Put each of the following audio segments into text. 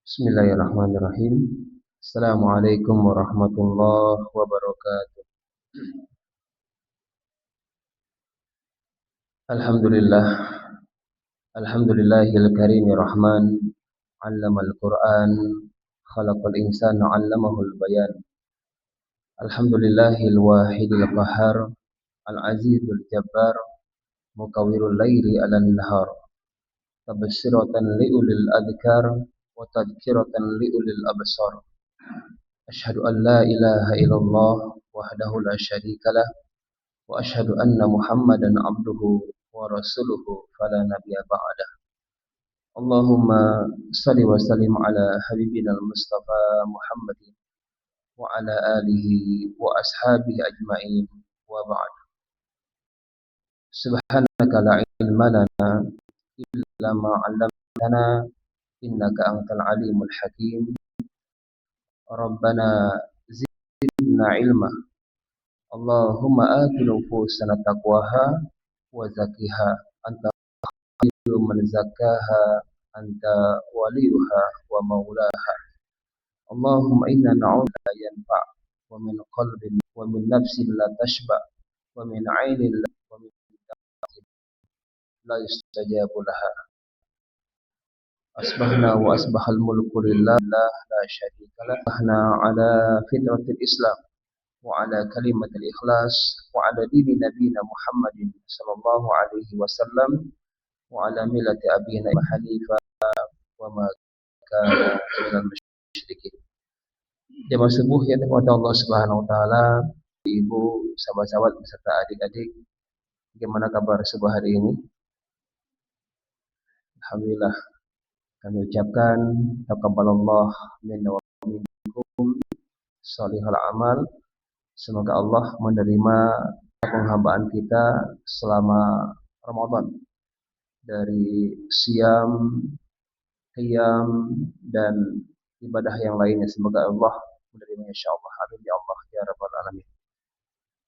Bismillahirrahmanirrahim. Assalamualaikum warahmatullahi wabarakatuh. Alhamdulillah. Alhamdulillahil karimi rahman. 'Allamal Qur'an. Khalaqal insana 'allamahul bayan. Alhamdulillahil wahidil qahhar. Al-azizul jabbar. Mukawwirul laili 'alan nahar. Tabsiratan liulil adhkar wa tadhkiratan liulil absar. Asyhadu an la ilaha illallah wahdahu la syarika lah wa asyhadu anna Muhammadan abduhu wa rasuluhu fala nabiyya ba'dah. Allahumma salli wa sallim ala habibina al-Mustafa Muhammadin wa ala alihi wa ashabihi ajma'in wa ba'd. Subhanaka la ilma lana illa ma 'allamtana innaka antal alimul hakim. Rabbana zidna ilma. Allahumma ati nufusana taqwaha wa zakkiha anta khairu man zakkaha anta waliyuha wa maulaha. Allahumma inna na'udzu la yanfa' wa min qalbin wa min nafsin la tashba wa min 'ainin wa min da'watin la yustajabu laha. Asbahna wa asbahal mulku lillah la syarika lah. Asbahna ala fitratil Islam wa ala kalimatil ikhlas wa ala dini nabiyina Muhammadin sallallahu alaihi wasallam wa ala millati abina hanifa wa ma kana minal musyrikin. Jamaah subuh yang dirahmati Allah Subhanahu wa taala, ibu, sahabat-sahabat beserta adik-adik, bagaimana kabar subuh hari ini? Alhamdulillah, kami ucapkan taqabbalallah minna wa minkum shalihal amal. Semoga Allah menerima penghambaan kita selama Ramadan dari siam, qiyam, dan ibadah yang lainnya. Semoga Allah menerima insyaallah. Amin ya Allah ya rabbal alamin.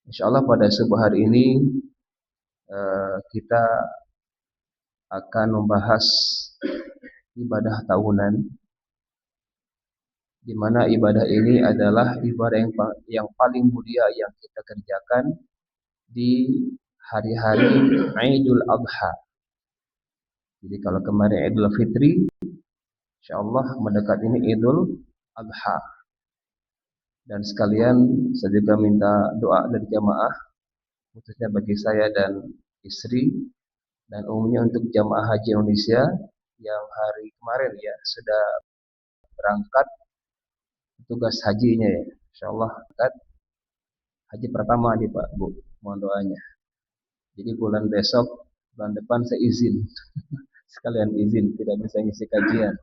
Insyaallah pada subuh hari ini kita akan membahas ibadah tahunan, di mana ibadah ini adalah ibadah yang paling mulia yang kita kerjakan di hari-hari Idul Adha. Jadi kalau kemarin Idul Fitri, insyaallah mendekat ini Idul Adha. Dan sekalian saya juga minta doa dari jamaah, khususnya bagi saya dan istri, dan umumnya untuk jamaah haji Indonesia yang hari kemarin ya sudah berangkat tugas hajinya ya. Insyaallah haji pertama nih Pak Bu, mohon doanya. Jadi bulan depan saya izin. Sekalian izin, tidak bisa ngisi kajian.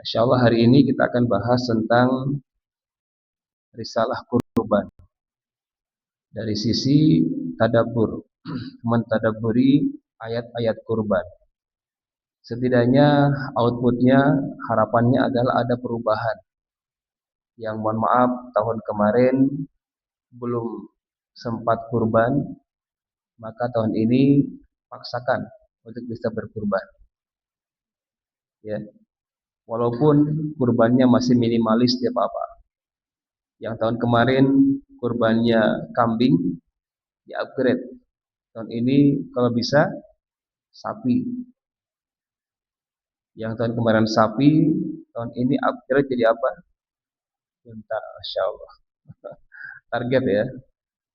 Insyaallah hari ini kita akan bahas tentang risalah kurban. Dari sisi tadabbur, mentadabburi ayat-ayat kurban. Setidaknya outputnya, harapannya adalah ada perubahan. Yang mohon maaf tahun kemarin belum sempat kurban, maka tahun ini paksakan untuk bisa berkurban. Ya, walaupun kurbannya masih minimalis ya apa-apa. Yang tahun kemarin kurbannya kambing, ya upgrade. Tahun ini kalau bisa sapi. Yang tahun kemarin sapi, tahun ini upgrade jadi apa? Unta, Masya Allah. Target ya.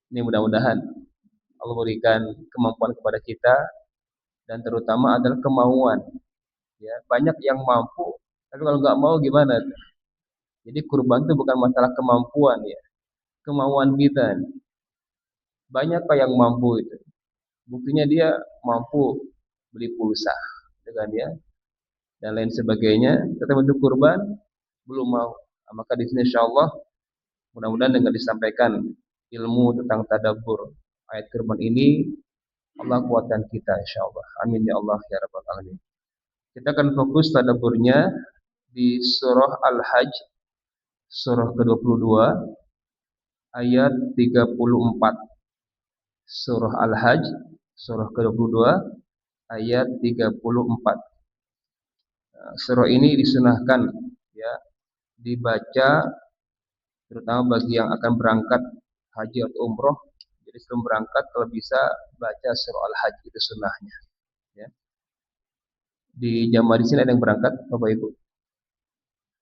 Ini mudah-mudahan Allah berikan kemampuan kepada kita, dan terutama adalah kemauan. Ya, banyak yang mampu, tapi kalau nggak mau gimana? Jadi kurban itu bukan masalah kemampuan ya, kemauan kita. Banyak yang mampu itu. Buktinya dia mampu beli pulsa, dengan ya, dan lain sebagainya. Tetapi untuk kurban belum mau. Maka di sini insyaallah mudah-mudahan dengan disampaikan ilmu tentang tadabbur ayat kurban ini, Allah kuatkan kita insyaallah. Amin ya Allah ya rabbal alamin. Kita akan fokus tadabburnya di surah Al-Hajj, surah ke-22 ayat 34. Surah Al-Hajj, surah ke-22 ayat 34. Surah ini disunahkan ya dibaca terutama bagi yang akan berangkat haji atau umroh. Jadi sebelum berangkat kalau bisa baca surah Al-Hajj, itu sunnahnya. Ya. Di jamaah di sini ada yang berangkat, Bapak Ibu?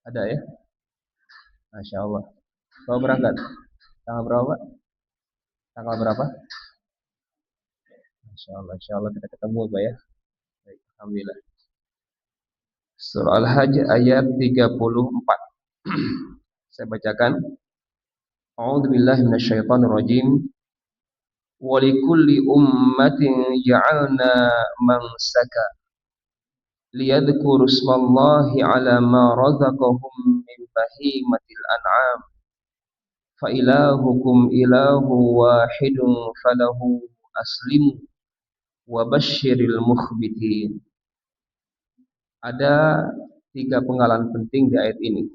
Ada ya? Masya Allah. Kalau berangkat, tanggal berapa? Tanggal berapa? Masya Allah kita ketemu Bapak ya. Baik, Alhamdulillah. Surah Al-Hajj ayat 34. Saya bacakan. A'udzu billahi minasyaitonir rajim. Wa likulli ummatin ja'alna mansaka liyadhkuru ismallahi 'ala ma razaqahum min bahimatil an'am fa ilahukum ilahu wahidun falahu aslimu wa basyiril mukhbitin. Ada 3 penggalan penting di ayat ini.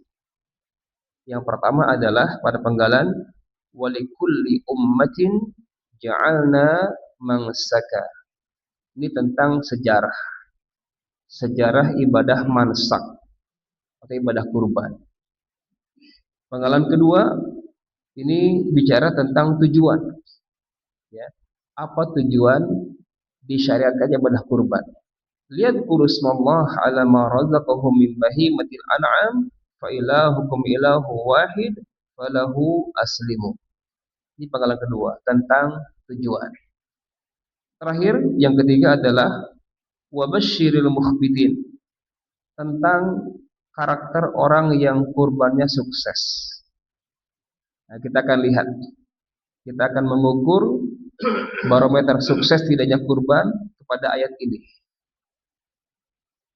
Yang pertama adalah pada penggalan walikulli ummatin ja'alna mansaka. Ini tentang sejarah ibadah mansak atau ibadah kurban. Penggalan kedua ini bicara tentang tujuan. Ya. Apa tujuan disyariatkannya ibadah kurban? Lihat urusmallah ala ma razaqahum min bahimatil an'am fa ilahukum ilahu wahid falahu aslimu. Ini penggalan kedua tentang tujuan. Terakhir yang ketiga adalah wabasyiril mukhbitin, tentang karakter orang yang kurbannya sukses. Nah, kita akan lihat, kita akan mengukur barometer sukses tidaknya kurban kepada ayat ini.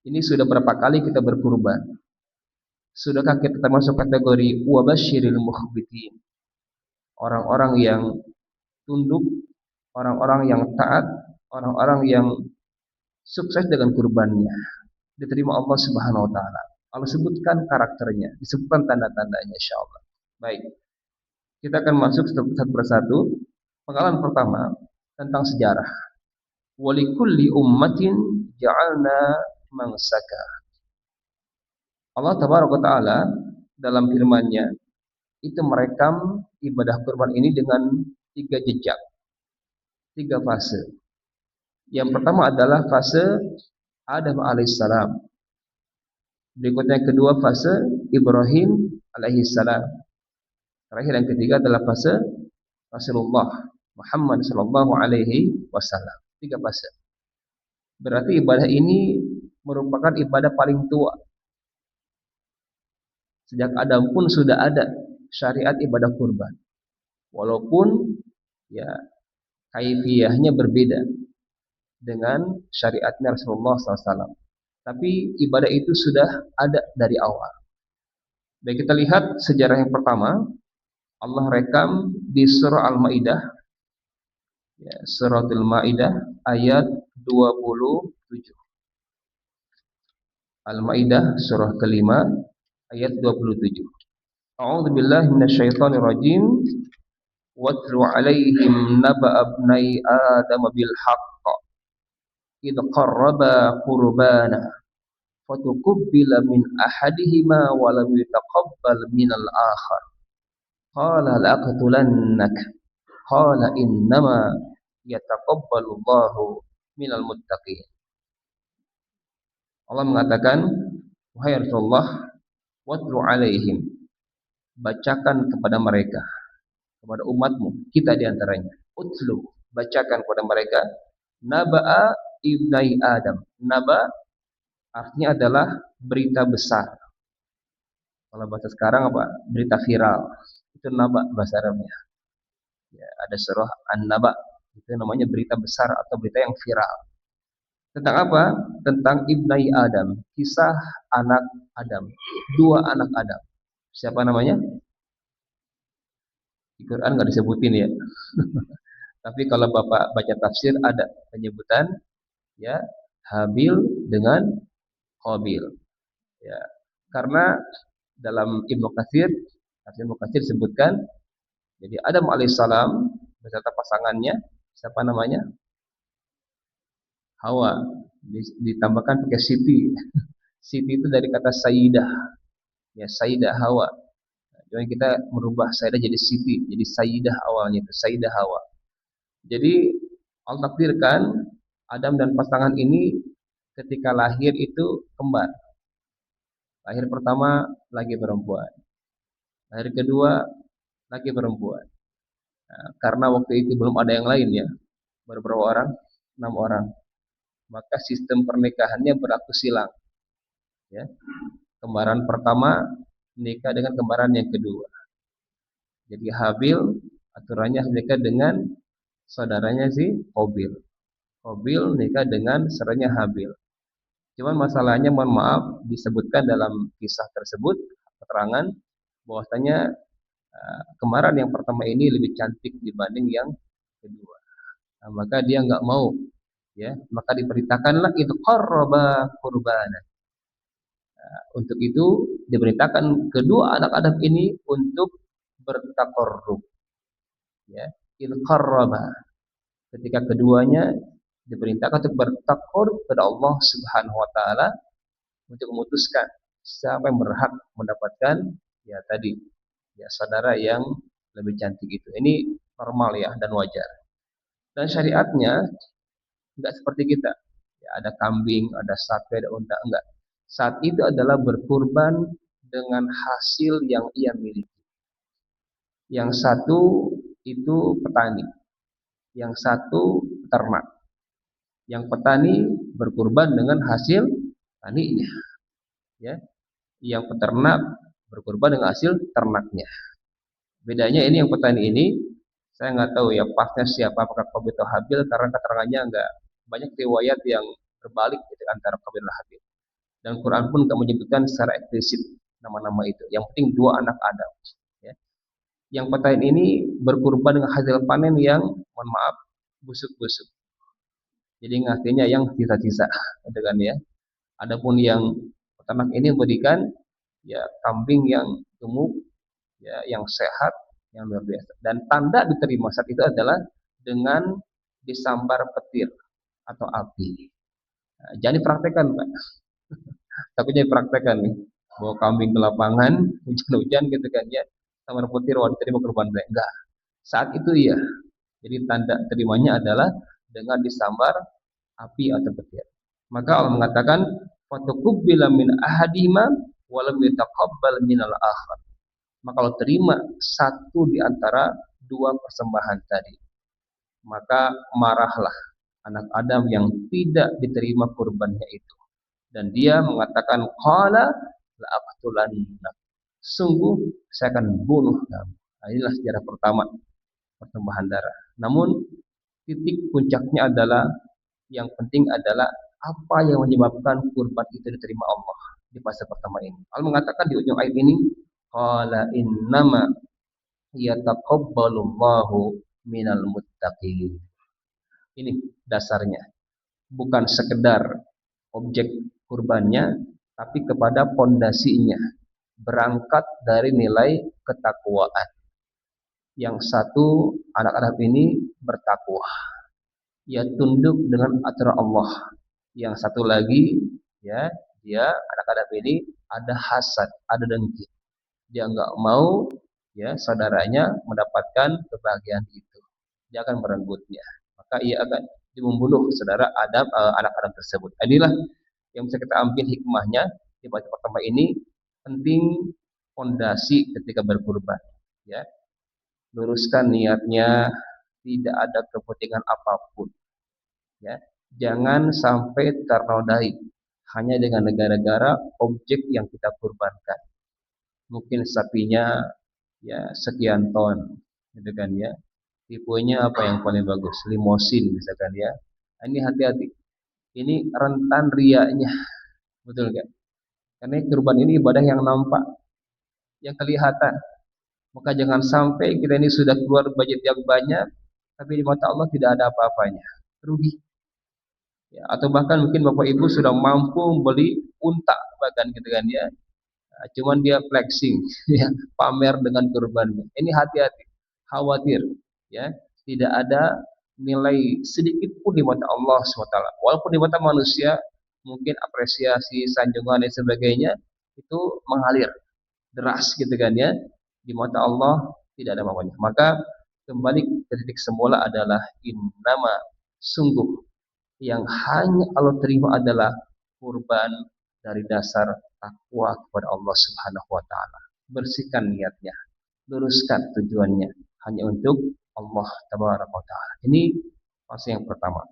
Ini sudah berapa kali kita berkurban? Sudahkah kita termasuk kategori wabasyiril mukhbitin? Orang-orang yang tunduk, orang-orang yang taat, orang-orang yang sukses dengan kurbannya, diterima Allah Subhanahu wa taala. Allah sebutkan karakternya, disebutkan tanda-tandanya insyaallah. Baik. Kita akan masuk satu persatu. Penggalan pertama tentang sejarah. Walikulli ummatin ja'alna mansaka. Allah tabaraka taala dalam firman-Nya itu merekam ibadah kurban ini dengan 3 jejak, 3 fase. Yang pertama adalah fase Adam alaihissalam. Berikutnya yang kedua fase Ibrahim alaihissalam. Terakhir yang ketiga adalah fase Rasulullah Muhammad sallallahu alaihi wasallam. 3 fase. Berarti ibadah ini merupakan ibadah paling tua. Sejak Adam pun sudah ada syariat ibadah kurban. Walaupun ya kaifiyahnya berbeda dengan syariatnya Rasulullah SAW. Tapi ibadah itu sudah ada dari awal. Baik, kita lihat sejarah yang pertama. Allah rekam di surah Al-Maidah. Ya, surah Al-Maidah ayat 27. Al-Maidah surah kelima ayat 27. A'udzu billahi minasyaitonir rajim. Watlu 'alaihim naba'a ibnai Adam bil haqq idh qarraba qurbana fatuqbila min ahadihima wa lam yutaqabbal minal akhar qala la'aqtulannak qala innama yataqabbalullahu minal muttaqin. Allah mengatakan, wahai Rasulullah, watlu 'alaihim, bacakan kepada mereka, kepada umatmu, kita diantaranya. Utlu, bacakan kepada mereka naba'a ibnai Adam. Naba artinya adalah berita besar. Kalau bahasa sekarang apa? Berita viral. Itu naba bahasa Arabnya. Ya, ada surah An-Naba. Itu namanya berita besar atau berita yang viral. Tentang apa? Tentang ibnai Adam. Kisah anak Adam. 2 anak Adam. Siapa namanya? Di Quran nggak disebutin ya. Tapi kalau Bapak baca tafsir ada penyebutan ya Habil dengan Qabil. Ya, karena dalam Ibnu Katsir sebutkan jadi Adam alaihissalam beserta pasangannya siapa namanya? Hawa, ditambahkan pakai Siti. Siti itu dari kata Sayyidah, ya Sayyidah Hawa. Jadi kita merubah Sayyidah jadi Siti, jadi Sayyidah awalnya itu Sayyidah Hawa. Jadi Allah takdirkan Adam dan pasangan ini ketika lahir itu kembar. Lahir pertama lagi perempuan, lahir kedua lagi perempuan. Nah, karena waktu itu belum ada yang lain ya, baru berapa orang? 6 orang. Maka sistem pernikahannya berlaku silang. Ya. Kembaran pertama nikah dengan kembaran yang kedua. Jadi Habil aturannya nikah dengan saudaranya si Qabil. Qabil nikah dengan saudaranya Habil. Cuman masalahnya mohon maaf disebutkan dalam kisah tersebut keterangan bahwasanya kembaran yang pertama ini lebih cantik dibanding yang kedua. Nah, maka dia nggak mau, ya. Maka diperintahkanlah itu qarraba qurbana. Untuk itu diberitakan kedua anak Adam ini untuk bertakarrub, ya. Il qarraba. Ketika keduanya diperintahkan untuk bertakarrub kepada Allah Subhanahu wa taala untuk memutuskan siapa yang berhak mendapatkan ya tadi ya saudara yang lebih cantik itu. Ini normal ya dan wajar. Dan syariatnya enggak seperti kita. Ya, ada kambing, ada sapi, ada unta, enggak. Saat itu adalah berkurban dengan hasil yang ia miliki. Yang satu itu petani, yang satu peternak. Yang petani berkurban dengan hasil taninya, ya. Yang peternak berkurban dengan hasil ternaknya. Bedanya ini yang petani ini saya nggak tahu ya pasnya siapa, apakah Qabil atau Habil, karena keterangannya enggak banyak riwayat yang berbalik gitu, antara Qabil dan Habil. Dan Quran pun tidak menyebutkan secara eksplisit nama-nama itu. Yang penting dua anak Adam. Ya. Yang petani ini berkurban dengan hasil panen yang, mohon maaf, busuk-busuk. Jadi ngasihnya yang sisa-sisa, gitu kan ya. Adapun yang peternak ini memberikan ya kambing yang gemuk, ya yang sehat, yang luar biasa. Dan tanda diterima saat itu adalah dengan disambar petir atau api. Nah, jangan dipraktekkan, Pak. Takutnya dipraktekkan nih, bawa kambing ke lapangan, hujan-hujan gitu kan ya, sambar petir, wah diterima kurban saya. Enggak. Saat itu iya. Jadi tanda terimanya adalah dengan disambar api atau petir. Maka Allah mengatakan, "Fatuqbila min ahadihima wa lam yataqabbal minal akhar." Maka kalau terima satu di antara dua persembahan tadi, maka marahlah anak Adam yang tidak diterima kurbannya itu. Dan dia mengatakan, qala la aqtulanna. Sungguh saya akan bunuh kamu. Nah, inilah sejarah pertama persembahan darah. Namun titik puncaknya adalah yang penting adalah apa yang menyebabkan kurban itu diterima Allah di fase pertama ini. Allah mengatakan di ujung ayat ini, qala innama yataqabbalullahu minal muttaqin. Ini dasarnya. Bukan sekedar objek kurbannya, tapi kepada pondasinya. Berangkat dari nilai ketakwaan. Yang satu anak Adam ini bertakwa. Ia tunduk dengan aturan Allah. Yang satu lagi, ya, dia anak Adam ini ada hasad, ada dengki. Dia enggak mau ya saudaranya mendapatkan kebahagiaan itu. Dia akan merebutnya. Maka ia akan membunuh saudara Adam, anak Adam tersebut. Inilah yang bisa kita ambil hikmahnya di bait pertama ini. Penting fondasi ketika berkurban, ya. Luruskan niatnya, tidak ada kepentingan apapun, ya. Jangan sampai ternodai hanya dengan negara-negara objek yang kita kurbankan. Mungkin sapinya ya sekian ton, gitu kan ya. Tipenya apa yang paling bagus? Limosin misalkan ya. Ini hati-hati. Ini rentan riaknya, betul kan? Karena kurban ini ibadah yang nampak, yang kelihatan. Maka jangan sampai kita ini sudah keluar budget yang banyak, tapi di mata Allah tidak ada apa-apanya, rugi. Ya, atau bahkan mungkin Bapak Ibu sudah mampu beli unta bahkan gitu kan ya. Nah, cuman dia flexing, ya, pamer dengan kurbannya. Ini hati-hati, khawatir, ya, tidak ada nilai sedikit pun di mata Allah SWT. Walaupun di mata manusia mungkin apresiasi, sanjungan dan sebagainya itu mengalir deras gitu kan ya. Di mata Allah tidak ada apa-apanya. Maka kembali ke titik semula adalah innama, sungguh yang hanya Allah terima adalah kurban dari dasar takwa kepada Allah Subhanahu wa taala. Bersihkan niatnya, luruskan tujuannya hanya untuk Allah tabaraka wa taala. Ini fase yang pertama.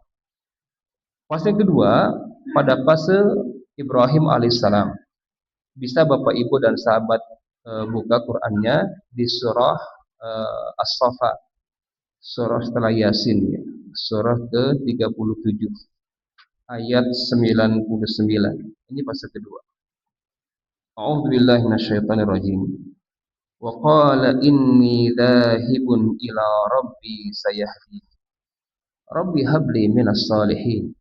Fase yang kedua pada fase Ibrahim alaihissalam. Bisa Bapak Ibu dan sahabat buka Qur'annya di surah As-Saffat, surah setelah Yasin ya. Surah ke-37 ayat 99. Ini fase kedua. A'udzubillahi minasyaitonirrajim. Wa qala inni dzahibun ila rabbi sayahdi. Rabbi habli minas salihin.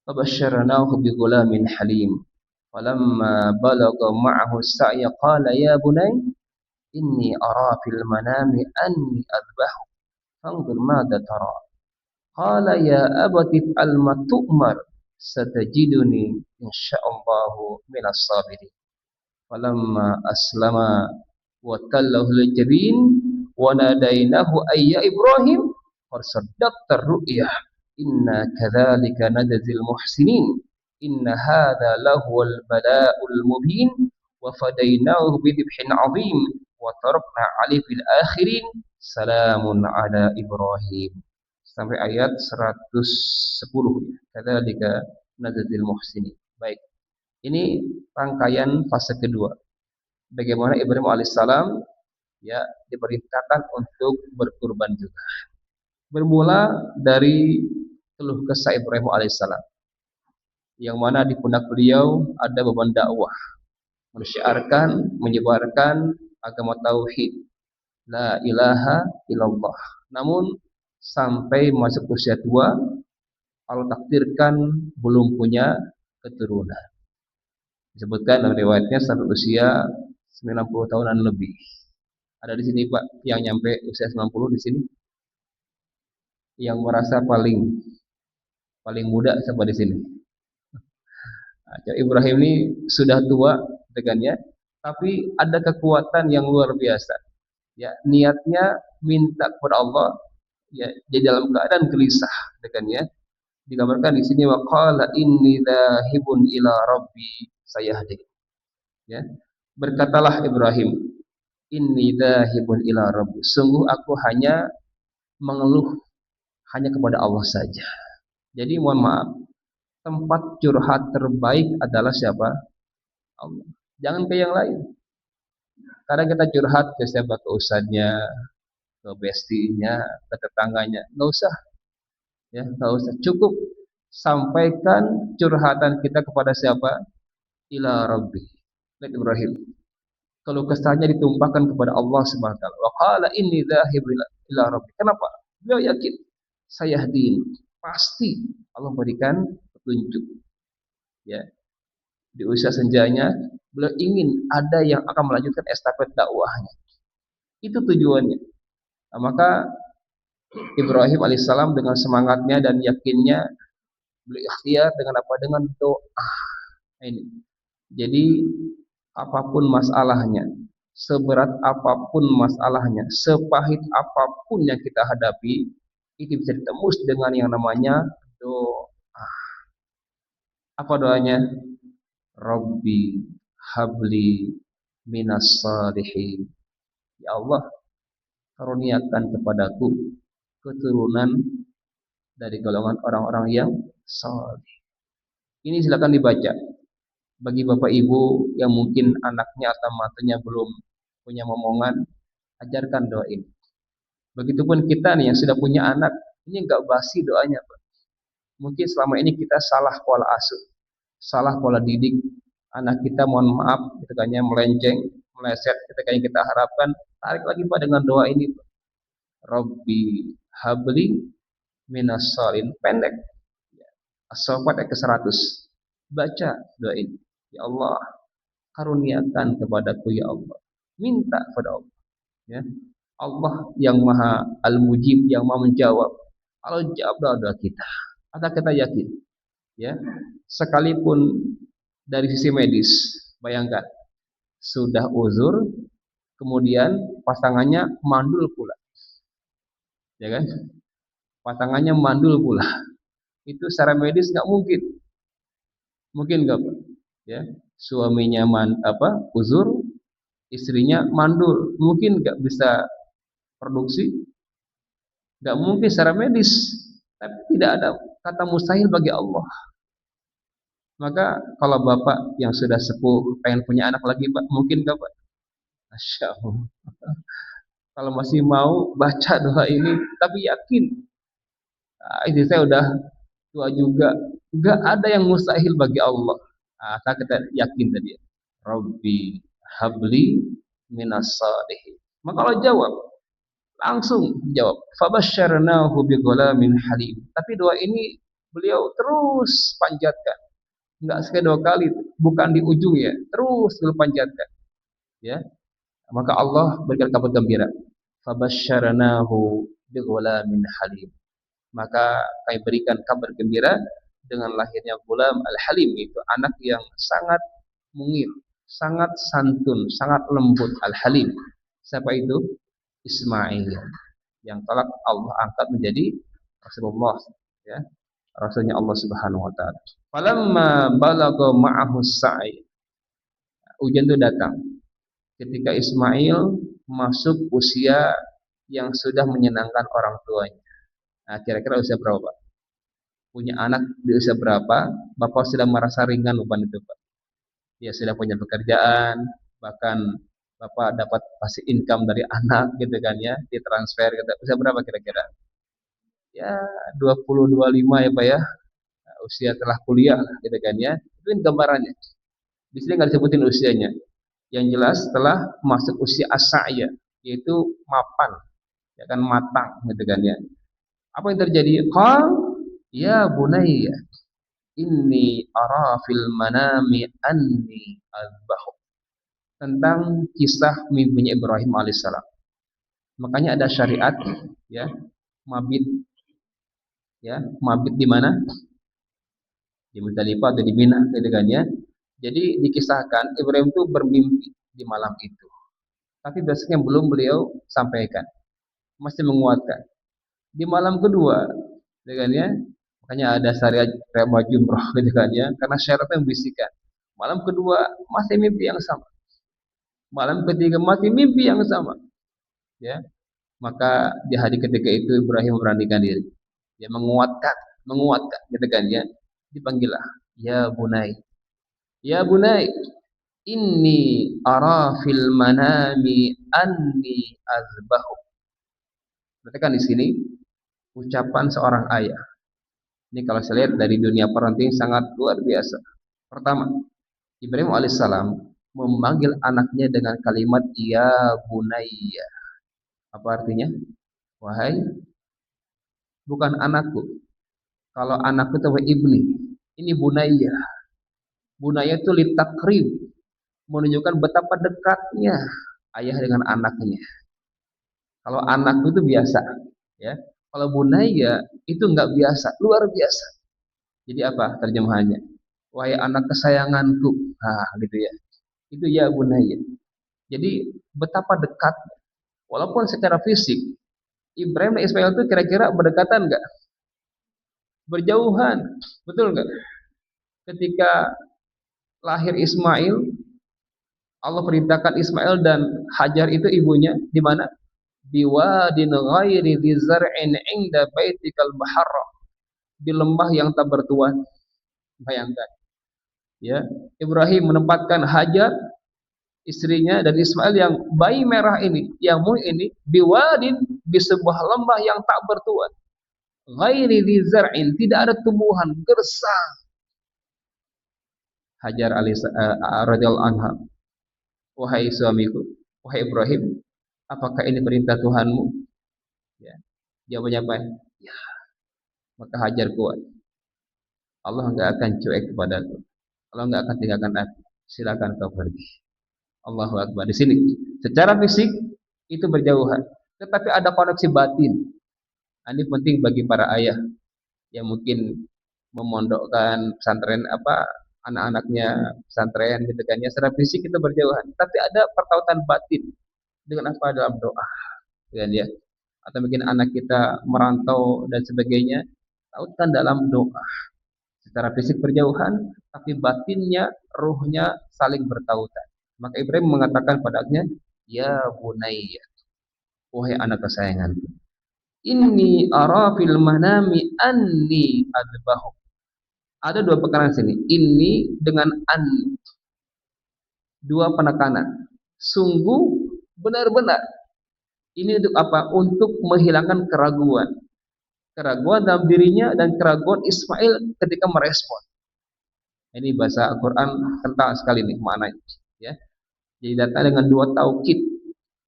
Fabasyarnahu bighulamin halim. Falamma balagha ma'ahu as-sa'ya qala ya bunayya inni ara fil manami anni adbahu fanzur madza tara. Qala ya abati if'al ma tu'mar satajiduni insyaallahu minas sabirin. Falamma aslama wa tallahu lil jabin wa nadainahu ayya Ibrahim qad saddaqta ar-ru'ya inna kadzalika najzil muhsinin inna hadza lahuwal bala'ul mubin wa fadainahu bidhibhin 'adzim wa tarakna 'alaihi fil akhirin salamun 'ala Ibrahim sampai ayat 110. Kadzalika najzil muhsinin. Baik. Ini rangkaian fase kedua. Bagaimana Ibrahim alaihissalam ya diperintahkan untuk berkurban juga. Bermula dari keluh kesah Ibrahim alaihissalam, yang mana di pundak beliau ada beban dakwah, mensyiarkan, menyebarkan agama tauhid, la ilaha illallah. Namun sampai masuk usia tua, Allah takdirkan belum punya keturunan. Disebutkan dalam riwayatnya sampai usia 90 tahunan lebih. Ada di sini Pak yang nyampe usia 90 di sini? Yang merasa paling muda sampai di sini. Nah, Ibrahim ini sudah tua dengannya, tapi ada kekuatan yang luar biasa. Ya, niatnya minta kepada Allah, ya, jadi dalam keadaan gelisah dengannya. Digambarkan di sini waqala inni dzahibun ila rabbi sayahdi. Ya. Berkatalah Ibrahim, inni dzahibun ila rabbi. Sungguh aku hanya mengeluh hanya kepada Allah saja. Jadi mohon maaf, tempat curhat terbaik adalah siapa? Allah. Jangan ke yang lain. Kadang kita curhat ke siapa? Ke ustadznya, ke bestinya, ke tetangganya. Nggak usah. Ya, nggak usah. Cukup sampaikan curhatan kita kepada siapa? Ila Rabbi. Nabi Ibrahim. Kalau kesahnya ditumpahkan kepada Allah Subhanahu wa taala. Wa qala inni dzahibun ila Rabbi. Kenapa? Beliau yakin saya yahdin. Pasti Allah berikan petunjuk. Ya. Di usia senjanya beliau ingin ada yang akan melanjutkan estafet dakwahnya. Itu tujuannya. Nah, maka Ibrahim alaihissalam dengan semangatnya dan yakinnya beliau ikhtiar dengan apa? Dengan doa. Ini. Jadi apapun masalahnya, seberat apapun masalahnya, sepahit apapun yang kita hadapi, itu bisa ditembus dengan yang namanya doa. Apa doanya? Rabbi habli minas salihin. Ya Allah, karuniakan kepadaku keturunan dari golongan orang-orang yang saleh. Ini silakan dibaca. Bagi Bapak Ibu yang mungkin anaknya atau matanya belum punya momongan, ajarkan doa ini. Begitupun kita nih yang sudah punya anak, ini enggak basi doanya, Pak. Mungkin selama ini kita salah pola asuh, salah pola didik. Anak kita mohon maaf ketikanya melenceng, meleset ketika yang kita harapkan, tarik lagi Pak dengan doa ini, Pak. Rabbi habli minas salihin. Pendek. As-Saffat ayat ke-100. Baca doa ini. Ya Allah, karuniakan kepadaku ya Allah. Minta kepada Allah. Ya. Allah yang maha al-mujib, yang maha menjawab. Allah jawab doa-doa kita. Maka kita yakin ya. Sekalipun dari sisi medis, bayangkan sudah uzur, kemudian pasangannya mandul pula, ya kan? Pasangannya mandul pula. Itu secara medis nggak mungkin, mungkin nggak, Pak? Ya, suaminya uzur, istrinya mandul, mungkin nggak bisa produksi, nggak mungkin secara medis. Tapi tidak ada kata mustahil bagi Allah. Maka kalau bapak yang sudah sepuh pengen punya anak lagi, Pak, mungkin nggak, Pak? Masya Allah. Kalau masih mau baca doa ini, tapi yakin, istri saya udah tua juga, nggak ada yang mustahil bagi Allah. Saya kita yakin tadi, Rabbi habli minas salihin. Maka Allah jawab, langsung jawab, fabasyarnahu bighulamin halim. Tapi doa ini beliau terus panjatkan, nggak sekali dua kali, bukan di ujung ya, terus beliau panjatkan, ya. Maka Allah berikan kabar gembira, fabasyarnahu bighulamin halim. Maka kami berikan kabar gembira dengan lahirnya Ghulam al-Halim, itu anak yang sangat mungil, sangat santun, sangat lembut, al-Halim. Siapa itu? Ismail, yang kelak Allah angkat menjadi Rasulullah, ya, Rasulnya Allah Subhanahu wa taala. Falamma balagha ma'ahu sa'i. Ujian itu datang ketika Ismail masuk usia yang sudah menyenangkan orang tuanya. Nah, kira-kira usia berapa, Pak? Punya anak di usia berapa? Bapak sudah merasa ringan beban itu, Pak. Dia sudah punya pekerjaan, bahkan Bapak dapat pasif income dari anak gitu kan ya, ditransfer gitu. Usia berapa kira-kira? Ya, 20 25 ya, Pak ya. Nah, usia telah kuliah gitu kan ya. Itu kan gambarannya. Di sini nggak disebutin usianya. Yang jelas setelah masuk usia as-sa'ya, yaitu mapan, ya kan, matang gitu kan ya. Apa yang terjadi? Qal ya bunayya inni ara fil manami anni azbahu. Tentang kisah mimpinya Ibrahim alaihissalam. Makanya ada syariat, ya, mabit, ya, mabit di mana? Di Muzdalifah atau di Mina gitu kan ya. Jadi dikisahkan Ibrahim itu bermimpi di malam itu. Tapi besoknya belum beliau sampaikan. Masih menguatkan. Di malam kedua, gitu kan ya. Makanya ada syariat rema jumroh gitu kan ya. Karena syaratnya membisikkan. Malam kedua masih mimpi yang sama. Malam ketiga masih mimpi yang sama. Ya, maka di hari ketiga itu Ibrahim memberanikan diri. Dia menguatkan, gitu kan ya. Dipanggillah, ya bunai, ya bunai, inni ara fil manami anni azbahu. Berarti kan di sini ucapan seorang ayah. Ini kalau saya lihat dari dunia parenting sangat luar biasa. Pertama, Ibrahim alaihissalam memanggil anaknya dengan kalimat ya bunayya. Apa artinya? Wahai, bukan anakku. Kalau anakku itu ibni. Ini bunayya. Bunayya itu litakrib, menunjukkan betapa dekatnya ayah dengan anaknya. Kalau anakku itu biasa, ya. Kalau bunayya itu nggak biasa, luar biasa. Jadi apa terjemahannya? Wahai anak kesayanganku. Nah, gitu ya. Itu ya bunayya. Jadi betapa dekat, walaupun secara fisik Ibrahim dan Ismail itu kira-kira berdekatan nggak? Berjauhan, betul nggak? Ketika lahir Ismail, Allah perintahkan Ismail dan Hajar itu ibunya di mana? Biwadin ghairi dzi zar'in 'inda baitikal muharram. Di lembah yang tak bertuan. Bayangkan, ya. Ibrahim menempatkan Hajar istrinya dan Ismail yang bayi merah ini, yang ini biwadin, di sebuah lembah yang tak bertuan. Ghairi dzi zar'in, tidak ada tumbuhan, gersang. Hajar radhiyallahu anha, wahai suamiku, wahai Ibrahim, apakah ini perintah Tuhanmu? Ya. Jawabannya apa? Ya. Maka Hajar kuat. Allah enggak akan cuek kepadaku. Allah enggak akan tinggalkan aku. Silakan kau pergi. Allahu Akbar. Di sini, secara fisik itu berjauhan, tetapi ada koneksi batin. Ini penting bagi para ayah yang mungkin memondokkan pesantren apa anak-anaknya pesantren gitu kan ya, secara fisik kita berjauhan, tapi ada pertautan batin dengan apa dalam doa kan ya, atau mungkin anak kita merantau dan sebagainya, tautan dalam doa. Secara fisik berjauhan, tapi batinnya, ruhnya saling bertautan. Maka Ibrahim mengatakan padanya, ya bunayya, wahai anak kesayangan, inni ara fil manami anni adbahu. Ada dua penekanan sini. Ini dengan an, dua penekanan. Sungguh benar-benar. Ini untuk apa? Untuk menghilangkan keraguan. Keraguan dalam dirinya dan keraguan Ismail ketika merespon. Ini bahasa Al-Quran kental sekali nih maknanya. Ya. Jadi datang dengan dua taukid.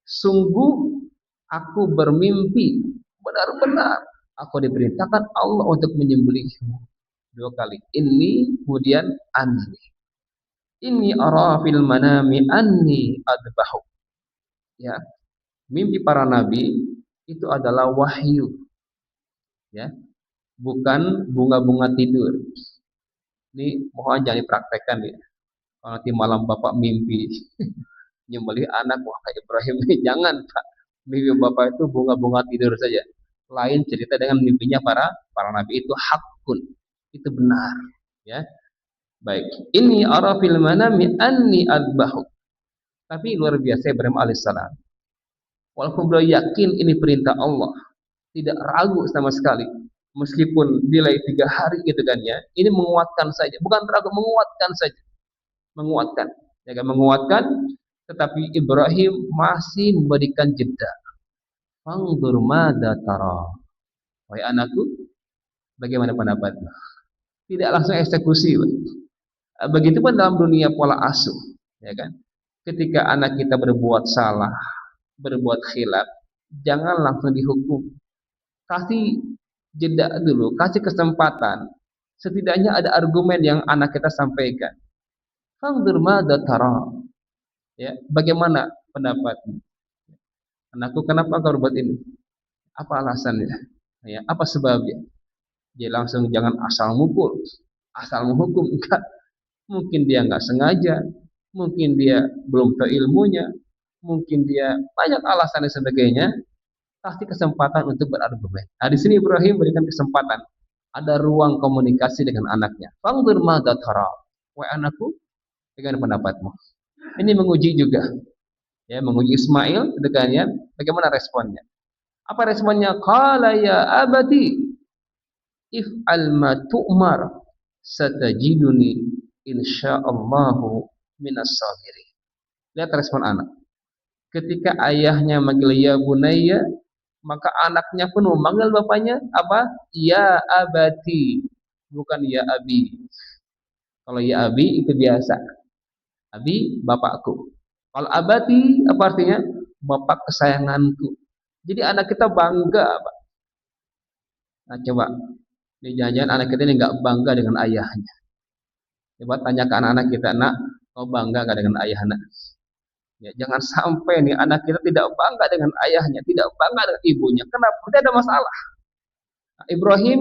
Sungguh aku bermimpi benar-benar aku diperintahkan Allah untuk menyembelihmu. Dua kali. Ini kemudian anni. Inni ara fil manami anni adbahu. Ya. Mimpi para nabi itu adalah wahyu. Ya. Bukan bunga-bunga tidur. Ini mohon jangan dipraktekkan ya. Kalau nanti malam bapak mimpi nyembelih anak, wah kayak Ibrahim ini jangan Pak. Mimpi bapak itu bunga-bunga tidur saja. Lain cerita dengan mimpinya para nabi, itu hakun. Itu benar, ya. Baik. Ini ara fil manami anni adbahu. Tapi luar biasa Ibrahim alaihissalam. Walaupun beliau yakin ini perintah Allah, tidak ragu sama sekali. Meskipun delay 3 hari gitu kan ya, ini menguatkan saja, bukan ragu, menguatkan saja, menguatkan, ya kan, menguatkan. Tetapi Ibrahim masih memberikan jeda. Fangdur mada tara, wahai anakku, bagaimana pendapatmu? Tidak langsung eksekusi. Begitupun dalam dunia pola asuh, ya kan. Ketika anak kita berbuat salah, berbuat khilaf, jangan langsung dihukum. Kasih jeda dulu, kasih kesempatan. Setidaknya ada argumen yang anak kita sampaikan. Fangdur mada tara, ya, bagaimana pendapatmu? Anakku, kenapa kau berbuat ini? Apa alasannya? Ya, apa sebabnya? Dia langsung jangan asal mukul, asal menghukum, enggak. Mungkin dia enggak sengaja, mungkin dia belum tahu ilmunya, mungkin dia banyak alasan dan sebagainya. Kasih kesempatan untuk berargumen. Nah, di sini Ibrahim berikan kesempatan. Ada ruang komunikasi dengan anaknya. Fangdur madza tara. Wahai anakku, bagaimana pendapatmu? Ini menguji juga. Ya, menguji Ismail dengannya, bagaimana responnya? Apa responnya? Qala ya abati if'al ma tu'mar satajiduni insyaallahu minas sabirin. Lihat respon anak. Ketika ayahnya manggil ya bunayya, maka anaknya pun memanggil bapaknya apa? Ya abati, bukan ya abi. Kalau ya abi itu biasa. Abi bapakku. Kalau abati apa artinya? Bapak kesayanganku. Jadi anak kita bangga, Pak. Nah, coba. Ini jangan-jangan anak kita ini nggak bangga dengan ayahnya. Coba tanya ke anak-anak kita, nak, kau bangga nggak dengan ayah, nak? Ya, jangan sampai nih anak kita tidak bangga dengan ayahnya, tidak bangga dengan ibunya. Kenapa? Tidak ada masalah. Nah, Ibrahim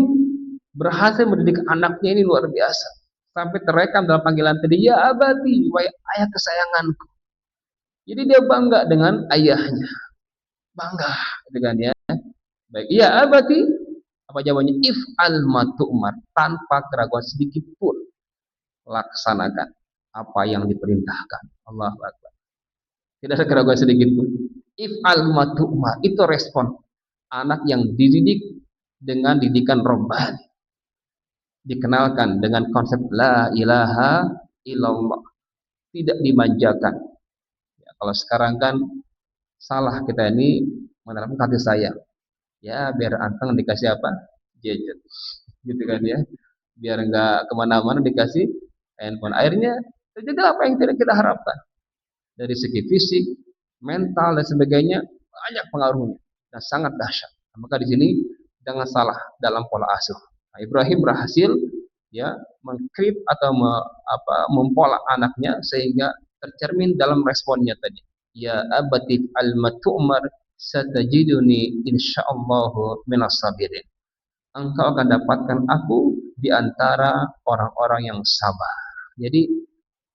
berhasil mendidik anaknya ini luar biasa. Sampai terekam dalam panggilan tadi, ya abadi, wahai ayah kesayanganku. Jadi dia bangga dengan ayahnya. Bangga dengan ya. Baik, ya abadi, apa jawabannya? If al matu'mar, tanpa keraguan sedikit pun laksanakan apa yang diperintahkan. Allahu Akbar. Tidak ada keraguan sedikit pun. If al matu'mar, itu respon anak yang dididik dengan didikan robbani. Dikenalkan dengan konsep la ilaha illallah, tidak dimanjakan. Ya, kalau sekarang kan salah kita ini menerapkan kasih sayang. Ya biar anteng dikasih apa? Gadget, gitu kan ya. Biar enggak kemana-mana dikasih handphone. Akhirnya terjadi apa yang tidak kita harapkan dari segi fisik, mental dan sebagainya, banyak pengaruhnya dan sangat dahsyat. Maka di sini jangan salah dalam pola asuh. Nah, Ibrahim berhasil ya mengkrip atau mempola anaknya sehingga tercermin dalam responnya tadi. Ya abati al-matu'mar satajiduni insyaallahu minas sabirin. Engkau akan dapatkan aku di antara orang-orang yang sabar. Jadi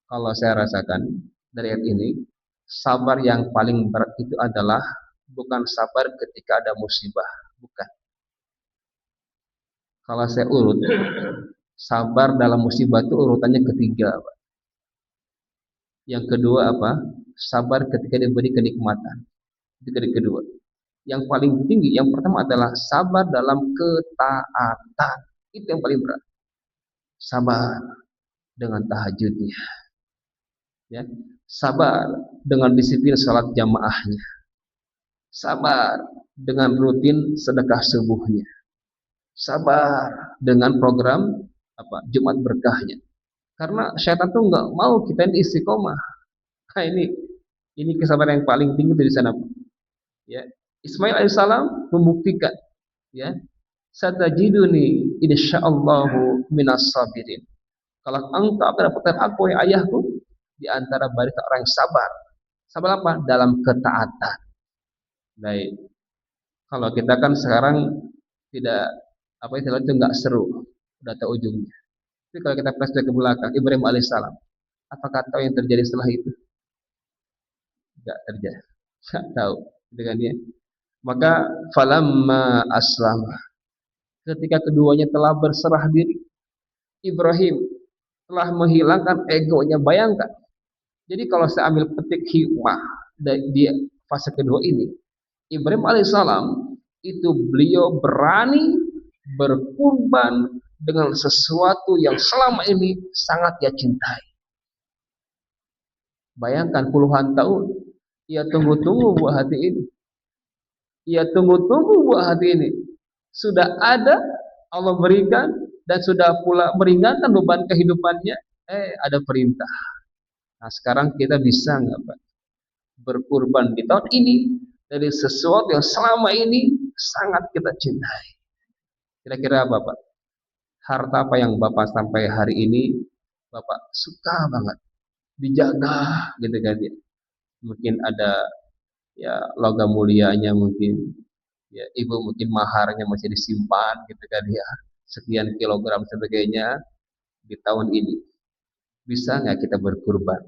kalau saya rasakan dari ayat ini, sabar yang paling berat itu adalah bukan sabar ketika ada musibah, bukan. Kalau saya urut, sabar dalam musibah itu urutannya ketiga, Pak. Yang kedua apa? Sabar ketika diberi kenikmatan. Itu dari kedua. Yang paling tinggi, yang pertama adalah sabar dalam ketaatan. Itu yang paling berat. Sabar dengan tahajudnya, ya. Sabar dengan disiplin salat jamaahnya. Sabar dengan rutin sedekah subuhnya. Sabar dengan program Jumat berkahnya. Karena syaitan tuh nggak mau kita ini istiqomah. Nah, ini kesabaran yang paling tinggi dari sana. Ya. Ismail alaihissalam membuktikan, ya, satajiduni insyaallahu minas sabirin. Kalau engkau akan dapatkan aku, ya ayahku, di antara barisan orang yang sabar. Sabar apa? Dalam ketaatan. Baik. Kalau kita kan sekarang tidak itu nggak seru, udah tahu ujungnya. Tapi kalau kita flashback ke belakang, Ibrahim alaihissalam, apakah tahu yang terjadi setelah itu? Nggak terjadi, nggak tahu. Dengan dia, maka falamma aslama, ketika keduanya telah berserah diri, Ibrahim telah menghilangkan egonya. Bayangkan. Jadi kalau saya ambil petik hikmah di fase kedua ini, Ibrahim alaihissalam itu beliau berani berkurban dengan sesuatu yang selama ini sangat dia cintai. Bayangkan puluhan tahun ia tunggu-tunggu buah hati ini. Ia tunggu-tunggu buah hati ini. Sudah ada, Allah berikan, dan sudah pula meringankan beban kehidupannya. Ada perintah. Nah, sekarang kita bisa nggak, Pak, berkurban di tahun ini dari sesuatu yang selama ini sangat kita cintai? Kira-kira apa, Pak? Harta apa yang Bapak sampai hari ini Bapak suka banget dijaga, gitu kan ya? Mungkin ada ya logam mulianya, mungkin ya ibu mungkin maharnya masih disimpan, gitu kan ya, sekian kilogram sebagainya. Di tahun ini bisa nggak kita berkurban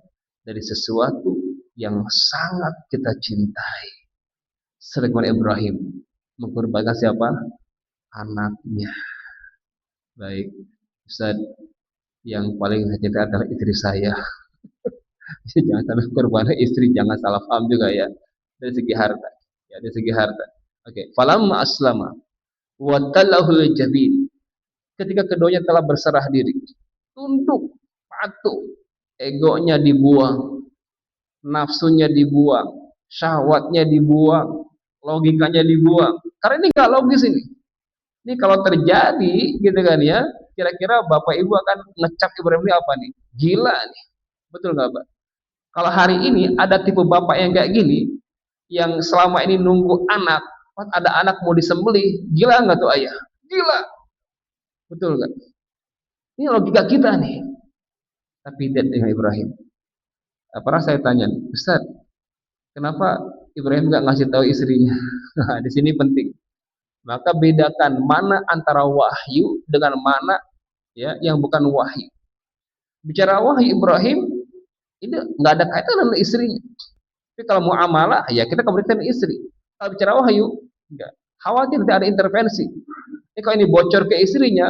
dari sesuatu yang sangat kita cintai? Sebagaimana Ibrahim mengkorbankan siapa? Anaknya. Baik, Ustaz, yang paling saya cintai adalah istri saya. Jangan sampai korbannya istri, jangan salah paham juga ya. Dari segi harta, ya, dari segi harta. Oke, falamma aslama wa talahul jabin. Ketika keduanya telah berserah diri, tunduk, patuh, egonya dibuang, nafsunya dibuang, syahwatnya dibuang, logikanya dibuang. Karena ini nggak logis ini. Ini kalau terjadi, gitu kan ya, kira-kira bapak ibu akan ngecap Ibrahim ini apa nih? Gila nih, betul nggak, Pak? Kalau hari ini ada tipe bapak yang kayak gini, yang selama ini nunggu anak, pas ada anak mau disembelih, gila nggak tuh ayah? Gila, betul nggak? Ini logika kita nih. Tapi tidak dengan Ibrahim. Pernah saya tanya, Ustaz, kenapa Ibrahim nggak ngasih tahu istrinya? Nah, di sini penting. Maka bedakan mana antara wahyu dengan mana ya yang bukan wahyu. Bicara wahyu Ibrahim, ini nggak ada kaitan dengan istrinya. Tapi kalau muamalah, ya kita kembalikan istri. Kalau bicara wahyu, enggak. Khawatir tidak ada intervensi. Ini kalau ini bocor ke istrinya,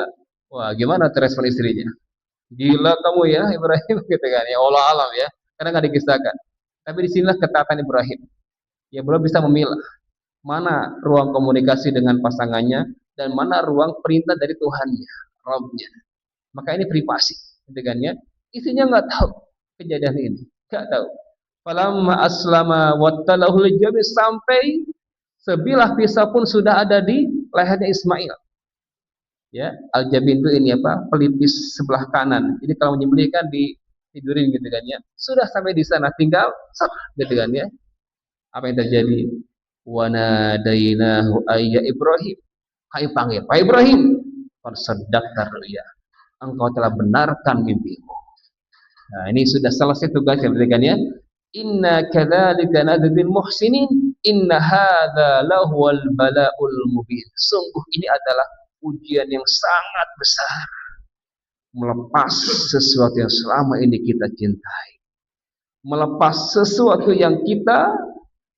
wah gimana respon istrinya? Gila kamu ya Ibrahim, gitu kan ya, Allah alam ya, karena nggak dikisahkan. Tapi disinilah ketaatan Ibrahim. Ya belum bisa memilah mana ruang komunikasi dengan pasangannya dan mana ruang perintah dari Tuhannya, Rabbnya. Maka ini privasi, gitu kan ya. Istrinya nggak tahu kejadian ini, nggak tahu. Falamma aslama wattalahul jabin, sampai sebilah pisau pun sudah ada di lehernya Ismail. Ya, al-jabin itu ini apa? Pelipis sebelah kanan. Jadi kalau menyembelih kan tidurin, gitu kan ya. Sudah sampai di sana, tinggal gitu kan ya. Apa yang terjadi? Wa nadainahu ayya Ibrahim. Kami panggil, Pak Ibrahim, farsaddaqta ru'ya. Engkau telah benarkan mimpimu. Nah, ini sudah selesai tugasnya, kan ya. Inna kadzalika nadzil muhsinin, inna hadza lahuwal bala'ul mubin. Sungguh ini adalah ujian yang sangat besar. melepas sesuatu yang selama ini kita cintai, melepas sesuatu yang kita